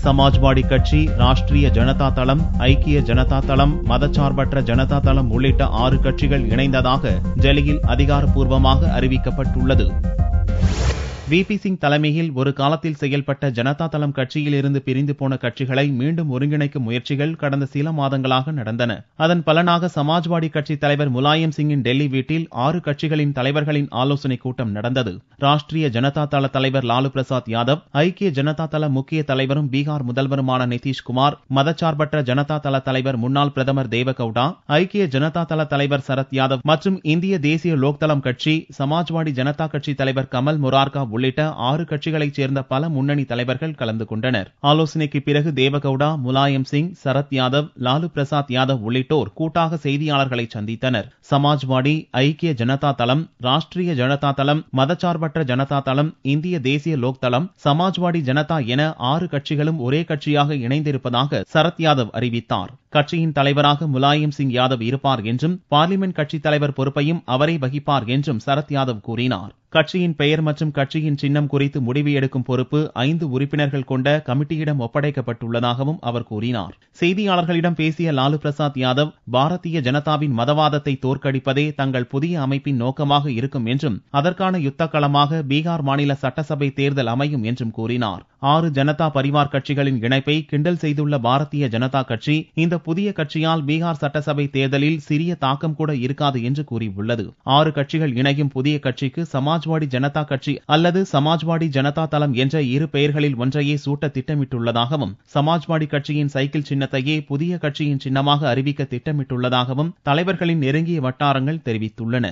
சமாஜ்வாடி கட்சி, ராஷ்டிரிய ஜனதா தளம், ஐக்கிய ஜனதா தளம், மதச்சார்பற்ற ஜனதா தளம் உள்ளிட்ட 6 கட்சிகள் இணைந்ததாக டெல்லியில் அதிகாரப்பூர்வமாக அறிவிக்கப்பட்டுள்ளது. VP சிங் தலைமையில் ஒரு காலத்தில் செயல்பட்ட ஜனதா தளம் கட்சியில் இருந்து பிரிந்து போன கட்சிகளை மீண்டும் ஒருங்கிணைக்கும் முயற்சிகள் கடந்த சில மாதங்களாக நடந்தன. அதன் பலனாக சமாஜ்வாடி கட்சி தலைவர் முலாயம் சிங்கின் டெல்லி வீட்டில் 6 கட்சிகளின் தலைவர்களின் ஆலோசனைக் கூட்டம் நடந்தது. ராஷ்டிரிய ஜனதா தள தலைவர் லாலு பிரசாத் யாதவ், ஐக்கிய ஜனதா தள முக்கிய தலைவரும் பீகார் முதல்வருமான நிதிஷ்குமார், மதச்சார்பற்ற ஜனதா தள தலைவர் முன்னாள் பிரதமர் தேவகவுடா, ஐக்கிய ஜனதா தள தலைவர் சரத் யாதவ் மற்றும் இந்திய தேசிய லோக்தளம் கட்சி, சமாஜ்வாடி ஜனதா கட்சி தலைவர் கமல் முரார்கா உள்ளிட்ட 6 கட்சிகளைச் சேர்ந்த பல முன்னணி தலைவர்கள் கலந்து கொண்டனர். ஆலோசனைக்கு பிறகு தேவகவுடா, முலாயம் சிங், சரத் யாதவ், லாலு பிரசாத் யாதவ் உள்ளிட்டோர் கூட்டாக செய்தியாளர்களை சந்தித்தனர். சமாஜ்வாடி, ஐக்கிய ஜனதா தளம், ராஷ்டிரிய ஜனதா தளம், மதச்சார்பற்ற ஜனதா தளம், இந்திய தேசிய லோக்தளம், சமாஜ்வாடி ஜனதா என 6 கட்சிகளும் ஒரே கட்சியாக இணைந்திருப்பதாக சரத் யாதவ் அறிவித்தார். கட்சியின் தலைவராக முலாயம் சிங் யாதவ் இருப்பார் என்றும் பார்லிமென்ட் கட்சித் தலைவர் பொறுப்பையும் அவரே வகிப்பார் என்றும் சரத் யாதவ் கூறினார். கட்சியின் பெயர் மற்றும் கட்சியின் சின்னம் குறித்து முடிவு எடுக்கும் பொறுப்பு 5 உறுப்பினர்கள் கொண்ட கமிட்டியிடம் ஒப்படைக்கப்பட்டுள்ளதாகவும் அவர் கூறினார். செய்தியாளர்களிடம் பேசிய லாலு பிரசாத் யாதவ், பாரதிய ஜனதாவின் மதவாதத்தை தோற்கடிப்பதே தங்கள் புதிய அமைப்பின் நோக்கமாக இருக்கும் என்றும் அதற்கான யுத்தக்களமாக பீகார் மாநில சட்டசபை தேர்தல் அமையும் என்றும் கூறினார். 6 ஜனதா பரிவார் கட்சிகளின் இணைப்பை கிண்டல் செய்துள்ள பாரதிய ஜனதா கட்சி, இந்த புதிய கட்சியால் பீகார் சட்டசபை தேர்தலில் சிறிய தாக்கம் கூட இருக்காது என்று கூறியுள்ளது. 6 கட்சிகள் இணையும் புதிய கட்சிக்கு சமாஜ்வாடி ஜனதா கட்சி அல்லது சமாஜ்வாடி ஜனதா தளம் என்ற 2 பெயர்களில் ஒன்றையே சூட்ட திட்டமிட்டுள்ளதாகவும், சமாஜ்வாடி கட்சியின் சைக்கிள் சின்னத்தையே புதிய கட்சியின் சின்னமாக அறிவிக்க திட்டமிட்டுள்ளதாகவும் தலைவர்களின் நெருங்கிய வட்டாரங்கள் தெரிவித்துள்ளன.